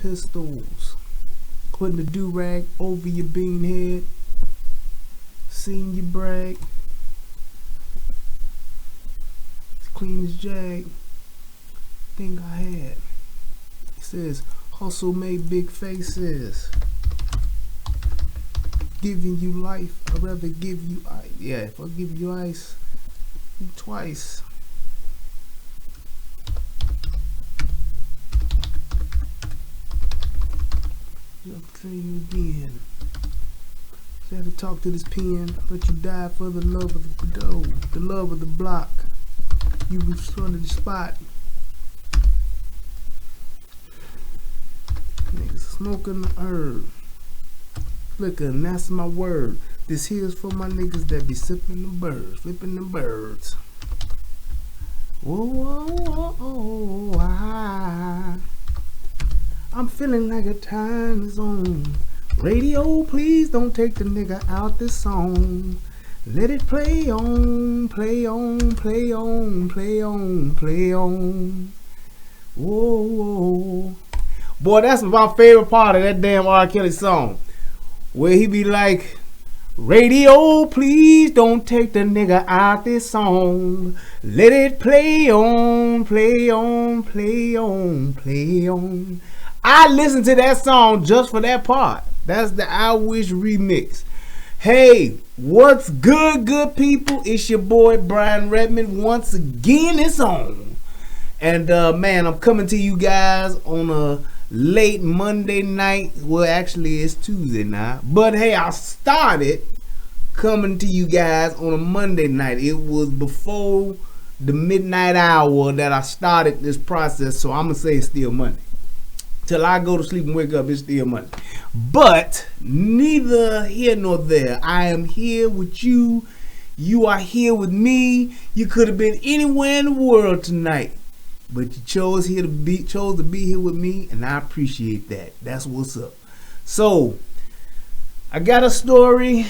pistols. Putting the do-rag over your bean head. Seeing you brag. As clean as Jag. Thing I had. It says, hustle made big faces. Giving you life. I'd rather give you ice. Yeah, if I give you ice, twice. I'm saying again. I had to talk to this pen, but you died for the love of the dough, the love of the block. You was under the spot. Niggas smoking the herb. Flicker, that's my word. This here's for my niggas that be sipping the birds, flipping the birds. Whoa, whoa, whoa, whoa, I'm feeling like a time zone. Radio, please don't take the nigga out this song. Let it play on, play on, play on, play on, play on. Whoa, whoa. Boy, that's my favorite part of that damn R. Kelly song. Where he be like, radio, please don't take the nigga out this song. Let it play on, play on, play on, play on. I listened to that song just for that part. That's the I Wish remix. Hey, what's good, good people? It's your boy Brian Redmond. Once again, it's on. And man, I'm coming to you guys on a late Monday night. Well, actually, it's Tuesday now. But hey, I started coming to you guys on a Monday night. It was before the midnight hour that I started this process. So I'm going to say it's still Monday. Till I go to sleep and wake up, it's still Monday. But neither here nor there. I am here with you. You are here with me. You could have been anywhere in the world tonight, but you chose to be here with me, and I appreciate that. That's what's up. So I got a story,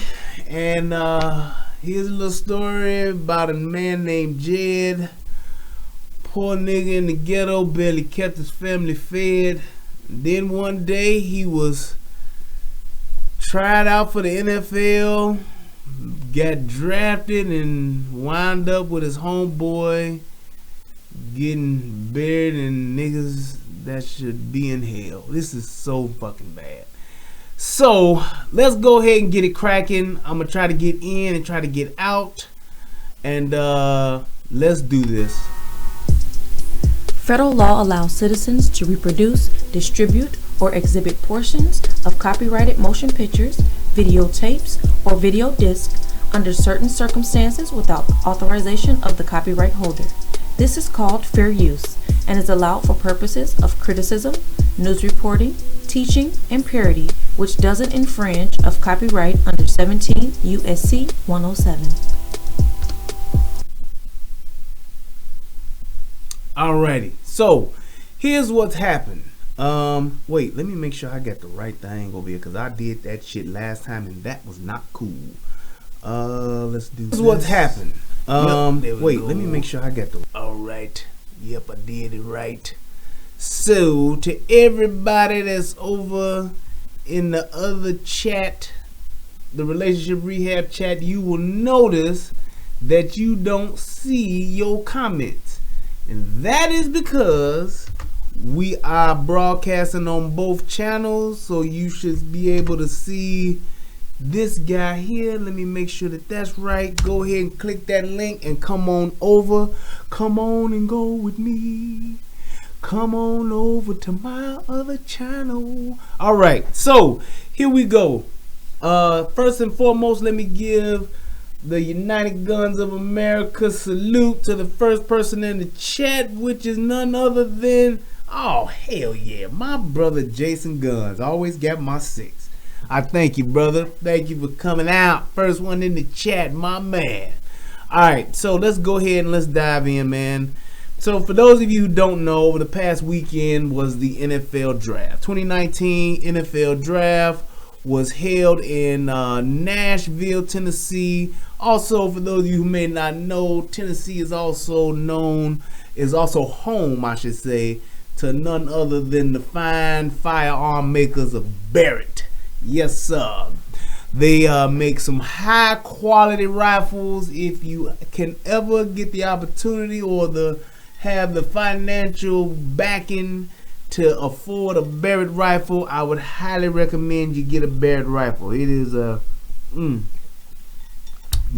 and here's a little story about a man named Jed. Poor nigga in the ghetto, barely kept his family fed. Then one day he was tried out for the NFL, got drafted, and wound up with his homeboy getting buried in niggas that should be in hell. This is so fucking bad. So let's go ahead and get it cracking. I'm gonna try to get in and try to get out, and let's do this. Federal law allows citizens to reproduce, distribute, or exhibit portions of copyrighted motion pictures, videotapes, or video discs under certain circumstances without authorization of the copyright holder. This is called fair use and is allowed for purposes of criticism, news reporting, teaching, and parody, which doesn't infringe of copyright under 17 U.S.C. 107. Alrighty, so here's what's happened. Wait, let me make sure I got the right thing over here, because I did that shit last time and that was not cool. Let's do this. Here's what's happened. Wait, let me make sure I got the... Alright, yep, I did it right. So, to everybody that's over in the other chat, the relationship rehab chat, you will notice that you don't see your comments. And that is because we are broadcasting on both channels, so you should be able to see this guy here. Let me make sure that that's right. Go ahead and click that link and come on over. Come on and go with me. Come on over to my other channel. All right, so here we go. First and foremost, let me give the United Guns of America salute to the first person in the chat, which is none other than, oh hell yeah, my brother Jason Guns. Always got my 6. I thank you, brother. Thank you for coming out. First one in the chat, my man. Alright, so let's go ahead and let's dive in, man. So for those of you who don't know, over the past weekend was the NFL draft. 2019 NFL draft was held in Nashville, Tennessee. Also, for those of you who may not know, Tennessee is also home, I should say, to none other than the fine firearm makers of Barrett. Yes, sir. They make some high quality rifles. If you can ever get the opportunity or have the financial backing to afford a Barrett rifle, I would highly recommend you get a Barrett rifle. It is a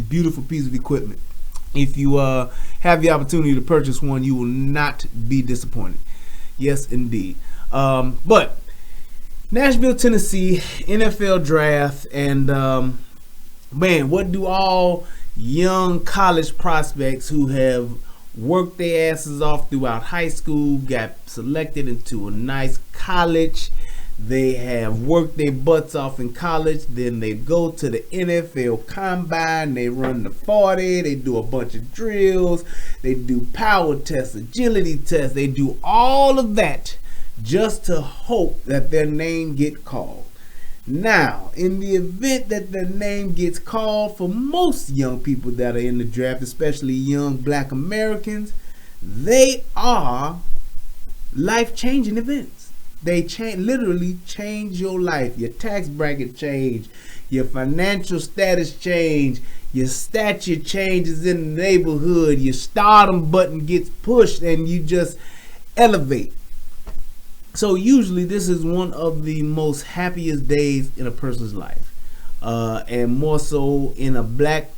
beautiful piece of equipment. If you have the opportunity to purchase one, you will not be disappointed. Yes, indeed. But Nashville, Tennessee, NFL draft, and man, what do all young college prospects who have worked their asses off throughout high school, got selected into a nice college, they have worked their butts off in college, then they go to the NFL combine, they run the 40, they do a bunch of drills, they do power tests, agility tests, they do all of that just to hope that their name get called. Now, in the event that their name gets called, for most young people that are in the draft, especially young black Americans, they are life-changing events. They literally change your life. Your tax bracket change, your financial status change, your stature changes in the neighborhood, your stardom button gets pushed, and you just elevate. So usually this is one of the most happiest days in a person's life, and more so in a black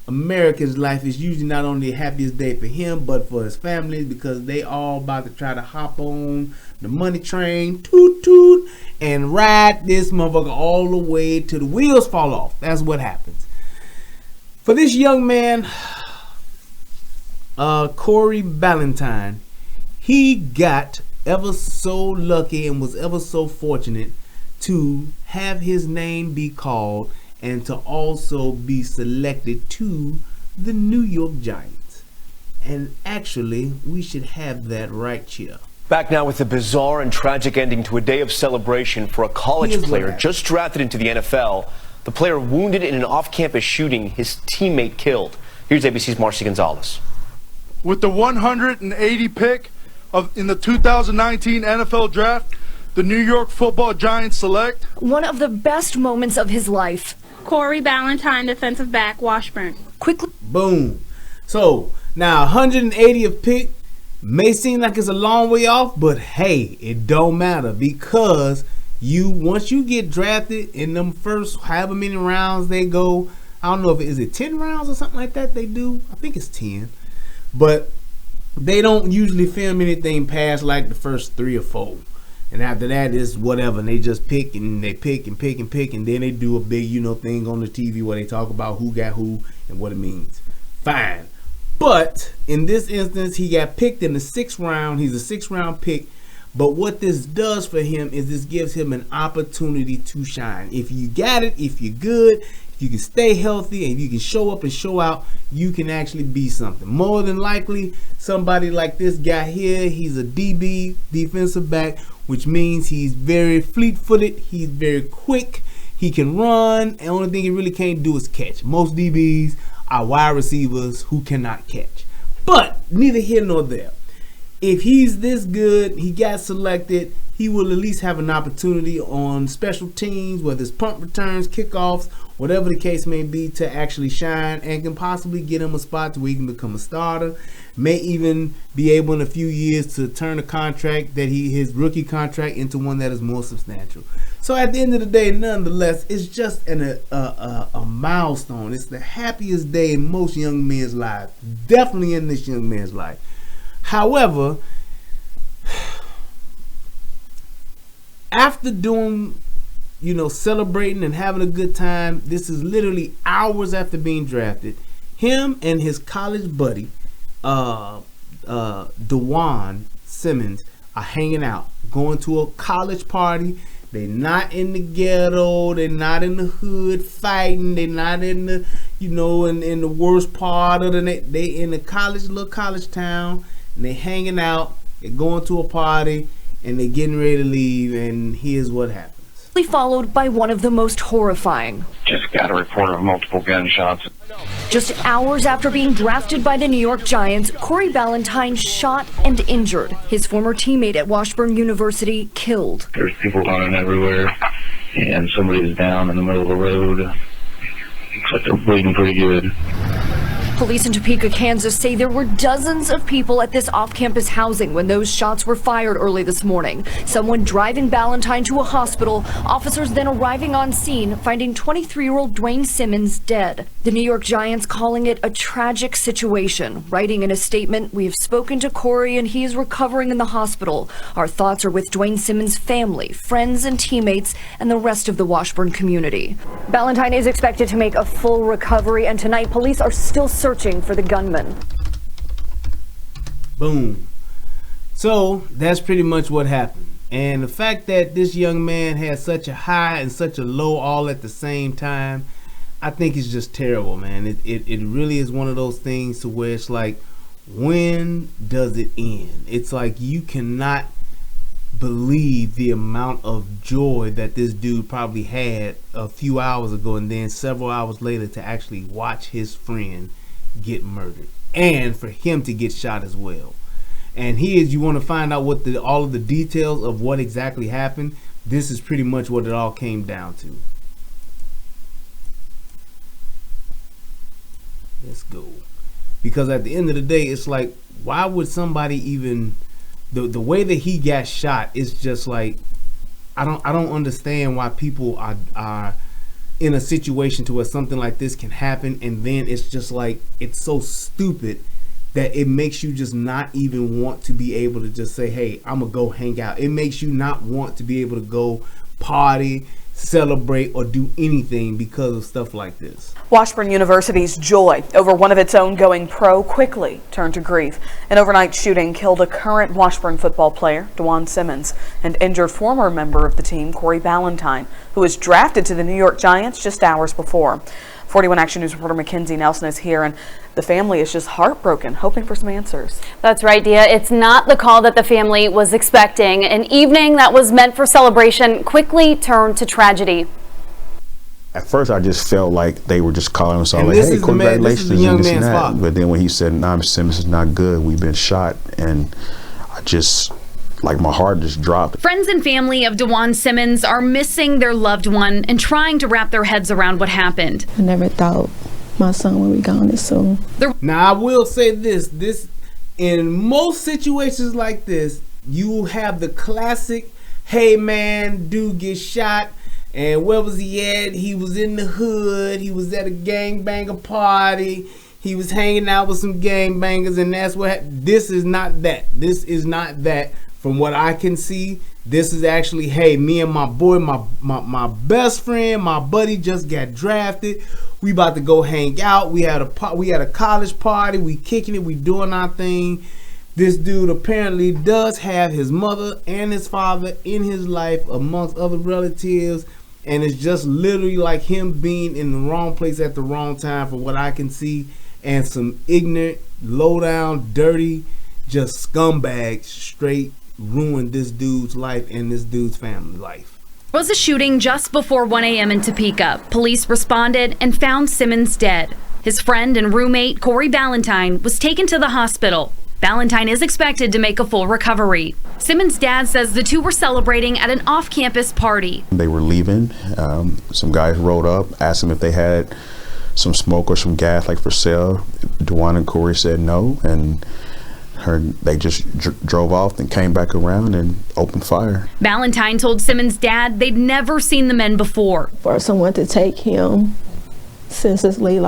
American's life. It's usually not only the happiest day for him but for his family, because they all about to try to hop on the money train, toot toot, and ride this motherfucker all the way till the wheels fall off. That's what happens. For this young man, Corey Ballentine, he got ever so lucky and was ever so fortunate to have his name be called and to also be selected to the New York Giants. And actually, we should have that right here. Back now with a bizarre and tragic ending to a day of celebration for a college player just drafted into the NFL. The player wounded in an off-campus shooting, his teammate killed. Here's ABC's Marcy Gonzalez. With the 180 pick in the 2019 NFL Draft, the New York Football Giants select one of the best moments of his life. Corey Ballentine, defensive back, Washburn. Quickly. Boom. So now 180th pick may seem like it's a long way off, but hey, it don't matter, because once you get drafted in them first however many rounds they go, I don't know if is it 10 rounds or something like that they do. I think it's 10, but they don't usually film anything past like the first 3 or 4. And after that is whatever. And they just pick and they pick and pick and pick. And then they do a big, thing on the TV where they talk about who got who and what it means. Fine. But in this instance, he got picked in the 6th round. He's a 6th round pick. But what this does for him is this gives him an opportunity to shine. If you got it, if you're good, if you can stay healthy, and you can show up and show out, you can actually be something. More than likely, somebody like this guy here, he's a DB, defensive back, which means he's very fleet-footed, he's very quick, he can run, and the only thing he really can't do is catch. Most DBs are wide receivers who cannot catch. But neither here nor there. If he's this good, he got selected, he will at least have an opportunity on special teams, whether it's punt returns, kickoffs, whatever the case may be, to actually shine, and can possibly get him a spot to where he can become a starter. May even be able in a few years to turn a contract his rookie contract into one that is more substantial. So at the end of the day, nonetheless, it's just a milestone. It's the happiest day in most young men's lives, definitely in this young man's life. However, after doing, celebrating and having a good time, this is literally hours after being drafted, him and his college buddy, Dwane Simmons, are hanging out, going to a college party. They're not in the ghetto, they're not in the hood fighting, they're not in the, in the worst part of they in the little college town, and they hanging out, they're going to a party, and they're getting ready to leave, and here's what happens. followed by one of the most horrifying. Just got a report of multiple gunshots. Just hours after being drafted by the New York Giants, Corey Ballentine shot and injured. His former teammate at Washburn University killed. There's people running everywhere, and somebody's down in the middle of the road. Looks like they're bleeding pretty good. Police in Topeka, Kansas say there were dozens of people at this off-campus housing when those shots were fired early this morning. Someone driving Ballentine to a hospital, officers then arriving on scene, finding 23-year-old Dwane Simmons dead. The New York Giants calling it a tragic situation. Writing in a statement, "We have spoken to Corey and he is recovering in the hospital. Our thoughts are with Dwane Simmons' family, friends and teammates, and the rest of the Washburn community." Ballentine is expected to make a full recovery, and tonight police are still searching for the gunman. Boom. So that's pretty much what happened. And the fact that this young man had such a high and such a low all at the same time, I think it's just terrible, man. It really is one of those things to where it's like, when does it end? It's like you cannot believe the amount of joy that this dude probably had a few hours ago, and then several hours later to actually watch his friend get murdered, and for him to get shot as well. And you want to find out what all of the details of what exactly happened. This is pretty much what it all came down to. Let's go. Because at the end of the day, it's like, why would somebody even, the way that he got shot is just like, I don't understand why people are in a situation to where something like this can happen, and then it's just like, it's so stupid that it makes you just not even want to be able to just say, hey, I'm gonna go hang out. It makes you not want to be able to go party, celebrate, or do anything because of stuff like this. Washburn University's joy over one of its own going pro quickly turned to grief. An overnight shooting killed a current Washburn football player, Dwane Simmons, and injured former member of the team, Corey Ballentine, who was drafted to the New York Giants just hours before. 41 Action News reporter Mackenzie Nelson is here, and the family is just heartbroken, hoping for some answers. That's right, Dia. It's not the call that the family was expecting. An evening that was meant for celebration quickly turned to tragedy. At first, I just felt like they were just calling us all like, hey, congratulations and this and that. But then when he said, nah, Mr. Simmons is not good, we've been shot, and I just, like, my heart just dropped. Friends and family of Dwane Simmons are missing their loved one and trying to wrap their heads around what happened. I never thought my son would be gone this soon. Now, I will say this, in most situations like this, you have the classic, hey man, dude gets shot, and where was he at? He was in the hood, he was at a gangbanger party, he was hanging out with some gangbangers, and that's what this is not that. This is not that. From what I can see, this is actually, hey, me and my boy, my best friend, my buddy just got drafted. We about to go hang out. We had a college party. We kicking it. We doing our thing. This dude apparently does have his mother and his father in his life amongst other relatives, and it's just literally like him being in the wrong place at the wrong time, from what I can see, and some ignorant, low down, dirty, just scumbags straight ruined this dude's life and this dude's family life. It was a shooting just before 1 a.m. in Topeka. Police responded and found Simmons dead. His friend and roommate, Corey Ballentine, was taken to the hospital. Ballentine is expected to make a full recovery. Simmons' dad says the two were celebrating at an off-campus party. They were leaving. Some guys rolled up, asked them if they had some smoke or some gas, like for sale. Dwane and Corey said no, and they just drove off and came back around and opened fire. Ballentine told Simmons' dad they'd never seen the men before. For someone to take him senselessly,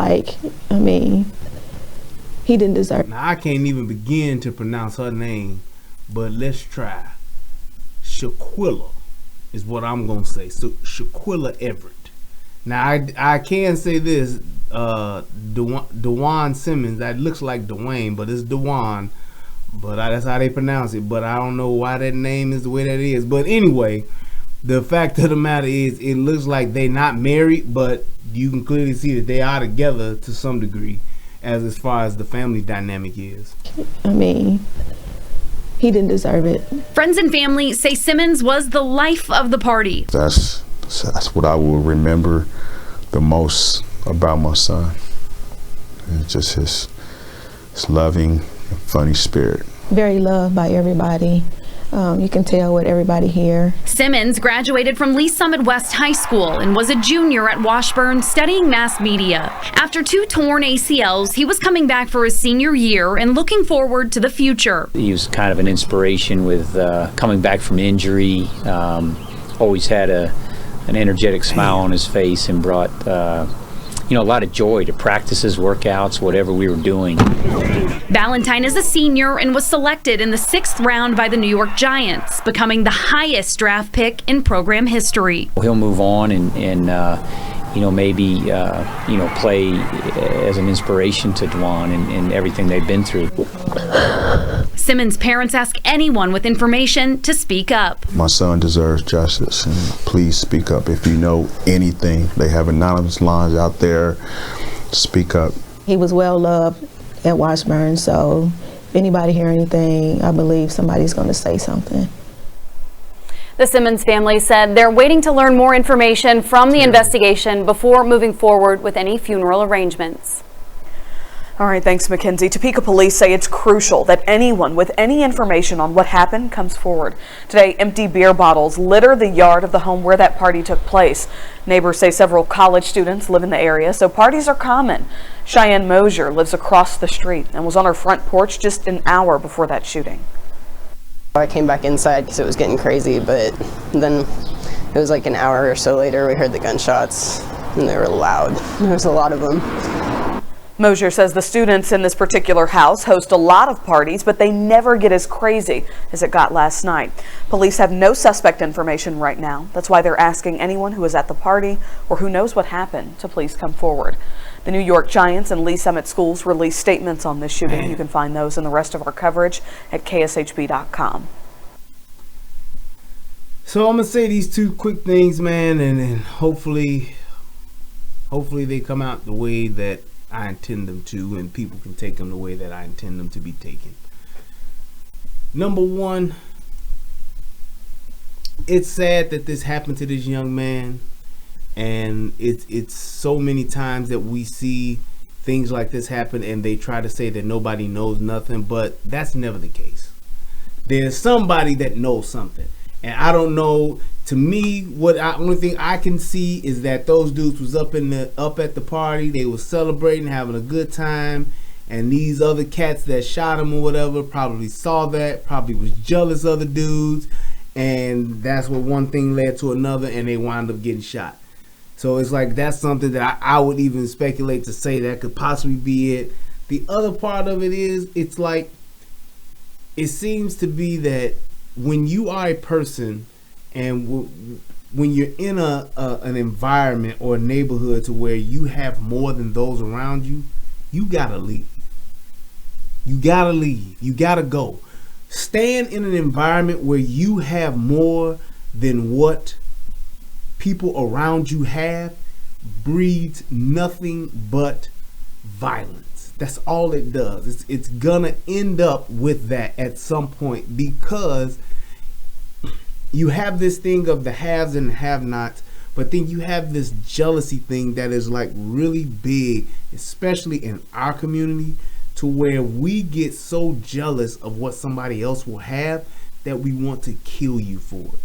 he didn't deserve it. Now, I can't even begin to pronounce her name, but let's try. Shaquilla is what I'm going to say. So Shaquilla Everett. Now, I can say this. Dwane Simmons, that looks like Dwayne, but it's Dwane. But that's how they pronounce it. But I don't know why that name is the way that it is. But anyway, the fact of the matter is, it looks like they're not married, but you can clearly see that they are together to some degree, as far as the family dynamic is. He didn't deserve it. Friends and family say Simmons was the life of the party. That's So that's what I will remember the most about my son. It's just his loving, funny spirit. Very loved by everybody. You can tell with everybody here. Simmons graduated from Lee Summit West High School and was a junior at Washburn studying mass media. After 2 torn ACLs, he was coming back for his senior year and looking forward to the future. He was kind of an inspiration with coming back from injury. Always had an energetic smile on his face and brought a lot of joy to practices, workouts, whatever we were doing. Ballentine is a senior and was selected in the 6th round by the New York Giants, becoming the highest draft pick in program history. He'll move on and maybe play as an inspiration to Dwane and everything they've been through. Simmons' parents ask anyone with information to speak up. My son deserves justice, and please speak up if you know anything. They have anonymous lines out there. Speak up. He was well loved at Washburn, so if anybody hear anything, I believe somebody's going to say something. The Simmons family said they're waiting to learn more information from the investigation before moving forward with any funeral arrangements. All right, thanks, Mackenzie. Topeka police say it's crucial that anyone with any information on what happened comes forward. Today, empty beer bottles litter the yard of the home where that party took place. Neighbors say several college students live in the area, so parties are common. Cheyenne Mosier lives across the street and was on her front porch just an hour before that shooting. I came back inside because it was getting crazy, but then it was like an hour or so later we heard the gunshots, and they were loud. There was a lot of them. Mosier says the students in this particular house host a lot of parties, but they never get as crazy as it got last night. Police have no suspect information right now. That's why they're asking anyone who was at the party or who knows what happened to please come forward. The New York Giants and Lee Summit schools released statements on this shooting. You can find those and the rest of our coverage at kshb.com. So I'm gonna say these 2 quick things, man, and hopefully they come out the way that I intend them to, and people can take them the way that I intend them to be taken. Number 1, it's sad that this happened to this young man, and it's so many times that we see things like this happen and they try to say that nobody knows nothing, but that's never the case. There's somebody that knows something, and I don't know. To me, only thing I can see is that those dudes was up at the party. They was celebrating, having a good time, and these other cats that shot him or whatever probably saw that, probably was jealous of the dudes, and that's what one thing led to another, and they wound up getting shot. So it's like that's something that I would even speculate to say that could possibly be it. The other part of it is, it's like, it seems to be that when you are a person and when you're in an environment or a neighborhood to where you have more than those around you, you gotta leave. You gotta leave. You gotta go. Staying in an environment where you have more than what people around you have breeds nothing but violence. That's all it does. It's gonna end up with that at some point, because you have this thing of the haves and the have-nots, but then you have this jealousy thing that is like really big, especially in our community, to where we get so jealous of what somebody else will have that we want to kill you for it.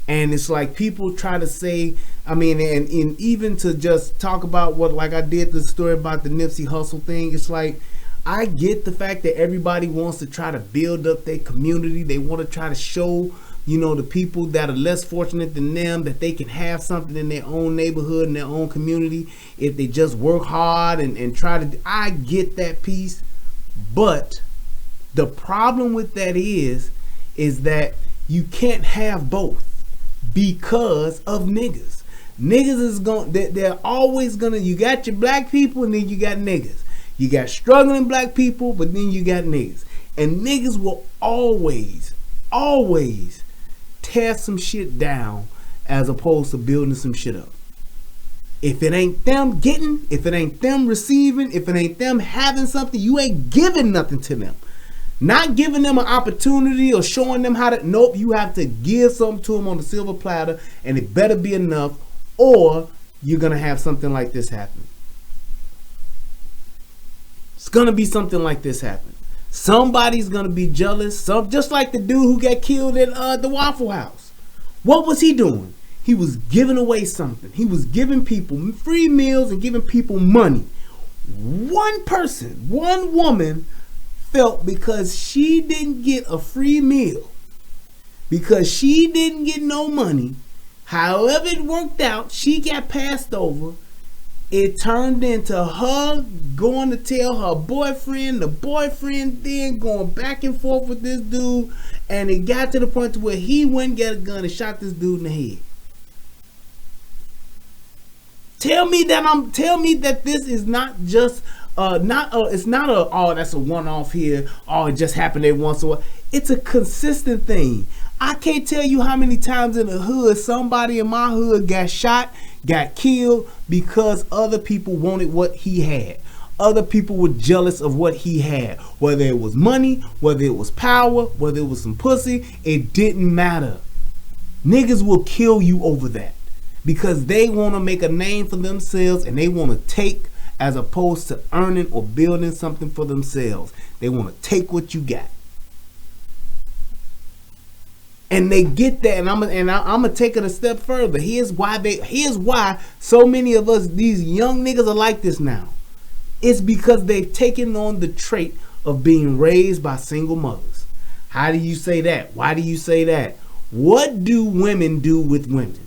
And it's like people try to say, I mean, and even to just talk about what, like I did the story about the Nipsey Hussle thing, it's like, I get the fact that everybody wants to try to build up their community. They want to try to show, the people that are less fortunate than them that they can have something in their own neighborhood, in their own community, if they just work hard and try to. I get that piece, but the problem with that is that you can't have both because of niggas. Niggas is they're always gonna, you got your black people and then you got niggas. You got struggling black people, but then you got niggas. And niggas will always tear some shit down as opposed to building some shit up. If it ain't them getting, if it ain't them receiving, if it ain't them having something, you ain't giving nothing to them. Not giving them an opportunity or showing them how to. Nope, you have to give something to them on the silver platter, and it better be enough, or you're gonna have something like this happen. It's gonna be something like this happen. Somebody's gonna be jealous. Just like the dude who got killed at the Waffle House. What was he doing? He was giving away something. He was giving people free meals and giving people money. One person, one woman, felt because she didn't get a free meal, because she didn't get no money, however it worked out, she got passed over. It turned into her going to tell her boyfriend, the boyfriend then going back and forth with this dude, and it got to the point to where he went and got a gun and shot this dude in the head. Tell me that this is not just it's not a, oh, that's a one-off here, oh, it just happened every once in a while. It's a consistent thing. I can't tell you how many times in the hood somebody in my hood got shot, got killed because other people wanted what he had. Other people were jealous of what he had. Whether it was money, whether it was power, whether it was some pussy, it didn't matter. Niggas will kill you over that because they want to make a name for themselves and they want to take as opposed to earning or building something for themselves. They want to take what you got. And they get that, and I'm gonna take it a step further. Here's why so many of us, these young niggas, are like this now. It's because they've taken on the trait of being raised by single mothers. How do you say that? Why do you say that? What do women do with women?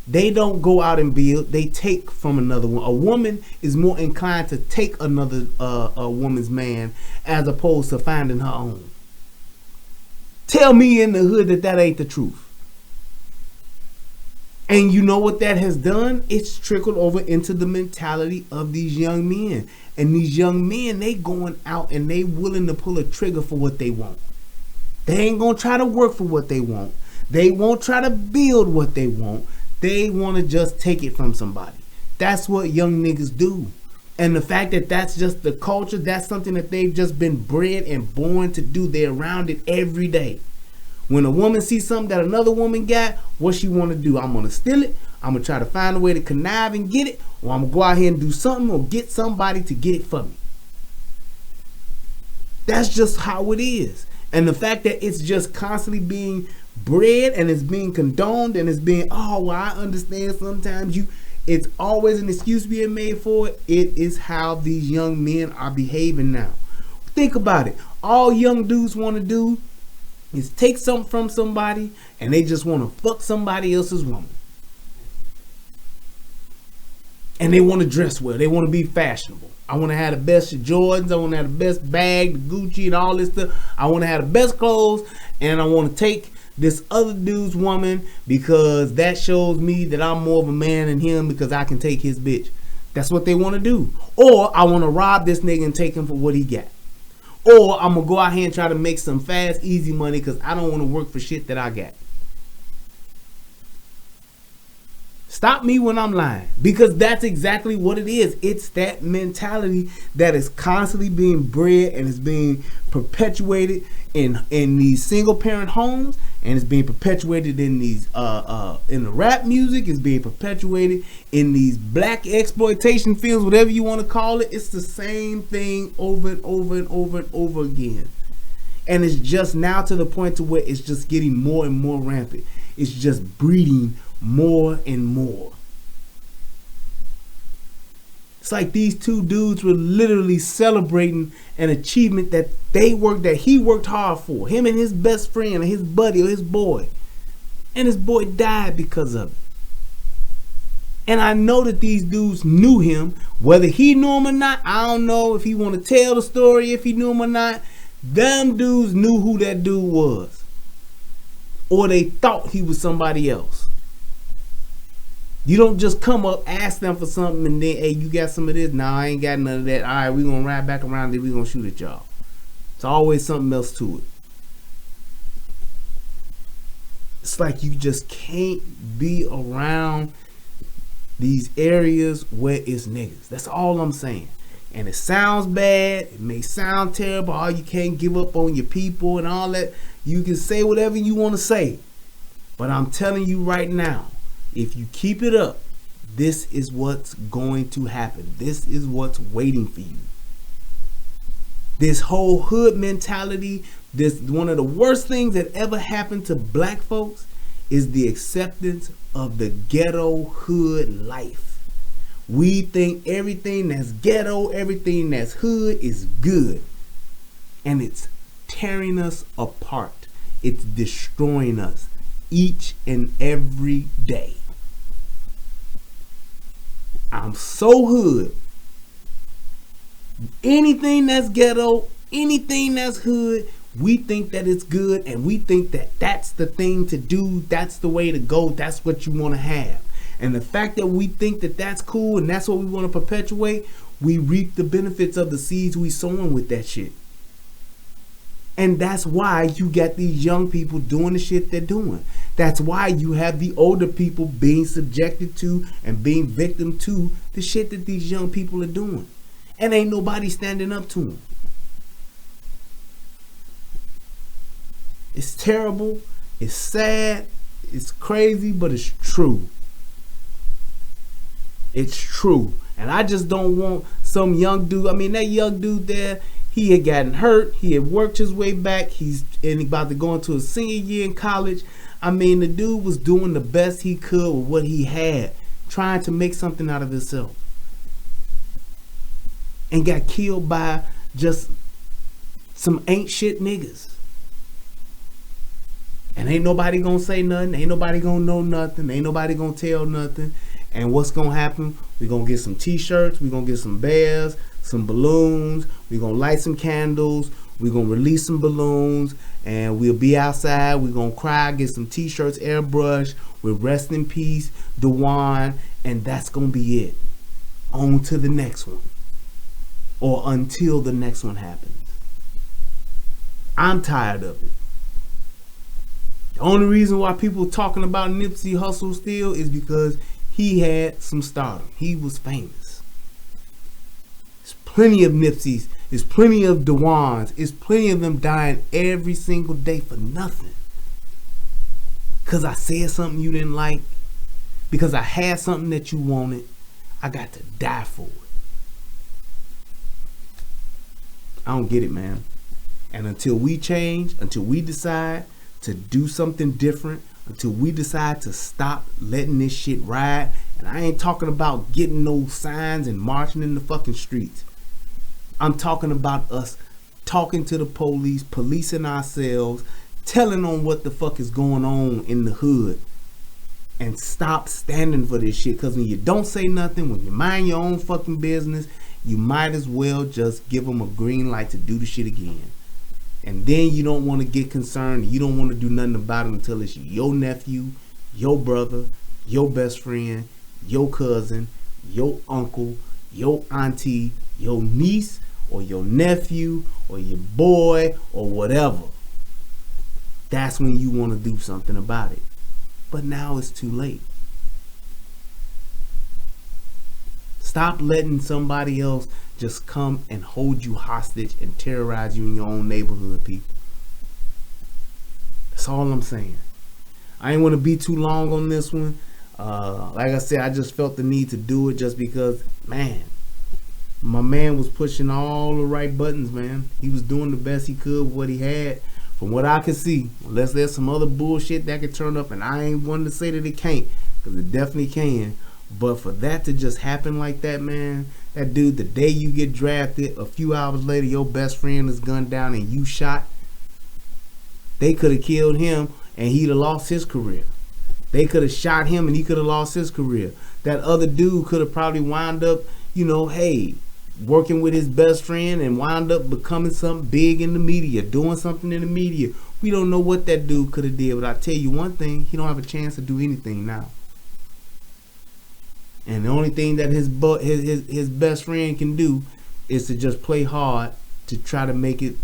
They don't go out and build. They take from another one. A woman is more inclined to take another a woman's man as opposed to finding her own. Tell me in the hood that ain't the truth. And you know what that has done? It's trickled over into the mentality of these young men. And these young men, they going out and they willing to pull a trigger for what they want. They ain't gonna try to work for what they want. They won't try to build what they want. They want to just take it from somebody. That's what young niggas do. And the fact that that's just the culture, that's something that they've just been bred and born to do. They're around it every day. When a woman sees something that another woman got, what she want to do? I'm going to steal it. I'm going to try to find a way to connive and get it. Or I'm going to go out here and do something or get somebody to get it for me. That's just how it is. And the fact that it's just constantly being bred and it's being condoned and it's being, oh, well, I understand sometimes it's always an excuse being made for it. It is how these young men are behaving now. Think about it. All young dudes want to do is take something from somebody and they just want to fuck somebody else's woman. And they want to dress well. They want to be fashionable. I want to have the best Jordans. I want to have the best bag, the Gucci and all this stuff. I want to have the best clothes, and I want to take this other dude's woman because that shows me that I'm more of a man than him because I can take his bitch. That's what they want to do. Or I want to rob this nigga and take him for what he got. Or I'm going to go out here and try to make some fast, easy money because I don't want to work for shit that I got. Stop me when I'm lying, because that's exactly what it is. It's that mentality that is constantly being bred and is being perpetuated in these single parent homes, and it's being perpetuated in these in the rap music. It's being perpetuated in these black exploitation films, whatever you want to call it. It's the same thing over and over and over and over again, and it's just now to the point to where it's just getting more and more rampant. It's just breeding more and more. It's like these two dudes were literally celebrating an achievement that he worked hard for. Him and his best friend or his buddy or his boy. And his boy died because of it. And I know that these dudes knew him. Whether he knew him or not, I don't know. If he want to tell the story, if he knew him or not, them dudes knew who that dude was. Or they thought he was somebody else. You don't just come up, ask them for something, and then, hey, you got some of this? Nah, I ain't got none of that. All right, we're going to ride back around, then we're going to shoot at y'all. It's always something else to it. It's like you just can't be around these areas where it's niggas. That's all I'm saying. And it sounds bad. It may sound terrible. Oh, you can't give up on your people and all that. You can say whatever you want to say. But I'm telling you right now, if you keep it up, this is what's going to happen. This is what's waiting for you. This whole hood mentality, this one of the worst things that ever happened to black folks is the acceptance of the ghetto hood life. We think everything that's ghetto, everything that's hood is good. And it's tearing us apart. It's destroying us each and every day. I'm so hood. Anything that's ghetto, anything that's hood, we think that it's good, and we think that that's the thing to do, that's the way to go, that's what you want to have. And the fact that we think that that's cool and that's what we want to perpetuate, we reap the benefits of the seeds we sowing with that shit. And that's why you got these young people doing the shit they're doing. That's why you have the older people being subjected to and being victim to the shit that these young people are doing. And ain't nobody standing up to them. It's terrible. It's sad. It's crazy, but it's true. It's true. And I just don't want some young dude. I mean, that young dude there, he had gotten hurt. He had worked his way back. He's about to go into his senior year in college. I mean, the dude was doing the best he could with what he had, trying to make something out of himself. And got killed by just some ain't shit niggas. And ain't nobody gonna say nothing. Ain't nobody gonna know nothing. Ain't nobody gonna tell nothing. And what's gonna happen? We're gonna get some t-shirts. We're gonna get some bears, some balloons. We're gonna light some candles. We're gonna release some balloons. And we'll be outside. We're gonna cry, get some t-shirts airbrushed with rest in peace, Dwane. And that's gonna be it. On to the next one. Or until the next one happens. I'm tired of it. The only reason why people talking about Nipsey Hussle still is because he had some stardom. He was famous. There's plenty of Nipseys. There's plenty of Dwanes. There's plenty of them dying every single day for nothing. Because I said something you didn't like. Because I had something that you wanted. I got to die for it. I don't get it, man. And until we change, until we decide to do something different, until we decide to stop letting this shit ride, and I ain't talking about getting no signs and marching in the fucking streets. I'm talking about us talking to the police, policing ourselves, telling on what the fuck is going on in the hood, and stop standing for this shit. Because when you don't say nothing, when you mind your own fucking business, you might as well just give them a green light to do the shit again. And then you don't want to get concerned. You don't want to do nothing about it until it's your nephew, your brother, your best friend, your cousin, your uncle, your auntie, your niece, or your nephew, or your boy, or whatever. That's when you want to do something about it. But now it's too late. Stop letting somebody else just come and hold you hostage and terrorize you in your own neighborhood, people. That's all I'm saying. I ain't want to be too long on this one. Like I said, I just felt the need to do it just because, man, my man was pushing all the right buttons, man. He was doing the best he could with what he had. From what I could see, unless there's some other bullshit that could turn up, and I ain't one to say that it can't, because it definitely can. But for that to just happen like that, man, that dude, the day you get drafted, a few hours later, your best friend is gunned down and you shot. They could have killed him and he'd have lost his career. They could have shot him and he could have lost his career. That other dude could have probably wound up, you know, hey, working with his best friend and wound up becoming something big in the media, doing something in the media. We don't know what that dude could have did, but I tell you one thing, he don't have a chance to do anything now. And the only thing that his best friend can do is to just play hard to try to make it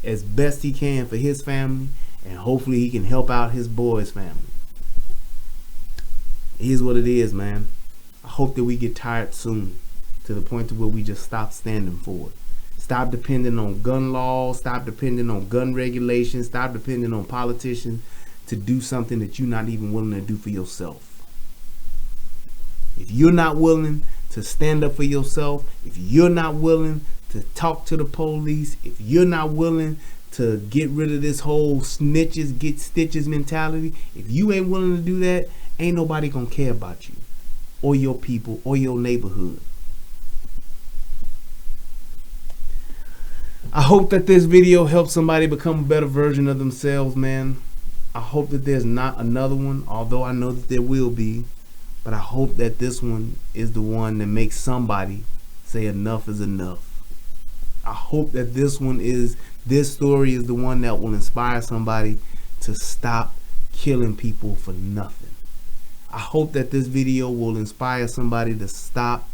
as best he can for his family, and hopefully he can help out his boy's family. Here's what it is, man. I hope that we get tired soon. to the point to where we just stop standing for it. Stop depending on gun laws, stop depending on gun regulations, stop depending on politicians to do something that you're not even willing to do for yourself. If you're not willing to stand up for yourself, if you're not willing to talk to the police, if you're not willing to get rid of this whole snitches get stitches mentality, if you ain't willing to do that, ain't nobody gonna care about you or your people or your neighborhood. I hope that this video helps somebody become a better version of themselves, man. I hope that there's not another one, although I know that there will be. But I hope that this one is the one that makes somebody say enough is enough. I hope that this story is the one that will inspire somebody to stop killing people for nothing. I hope that this video will inspire somebody to stop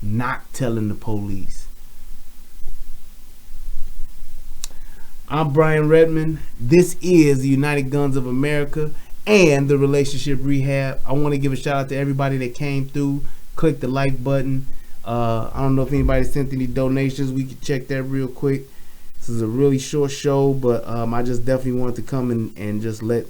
not telling the police. I'm Brian Redmond. This is the United Guns of America and the Relationship Rehab. I want to give a shout out to everybody that came through. Click the like button. I don't know if anybody sent any donations. We can check that real quick. This is a really short show, but I just definitely wanted to come and just let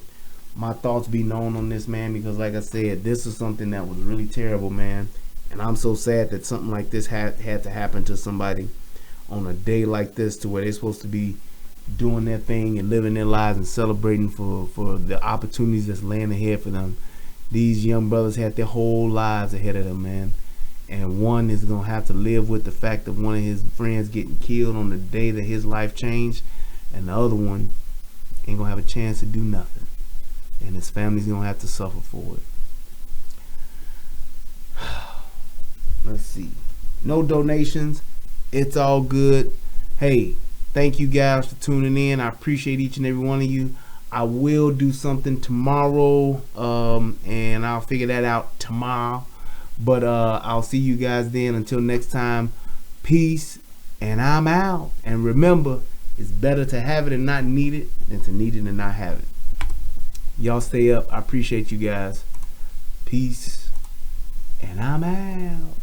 my thoughts be known on this, man, because like I said, this is something that was really terrible, man. And I'm so sad that something like this had to happen to somebody on a day like this, to where they're supposed to be doing their thing and living their lives and celebrating for the opportunities that's laying ahead for them. These young brothers had their whole lives ahead of them, man. And one is going to have to live with the fact of one of his friends getting killed on the day that his life changed. And the other one ain't going to have a chance to do nothing. And his family's going to have to suffer for it. Let's see. No donations. It's all good. Hey, thank you guys for tuning in. I appreciate each and every one of you. I will do something tomorrow, and I'll figure that out tomorrow. But I'll see you guys then. Until next time, peace, and I'm out. And remember, it's better to have it and not need it than to need it and not have it. Y'all stay up. I appreciate you guys. Peace, and I'm out.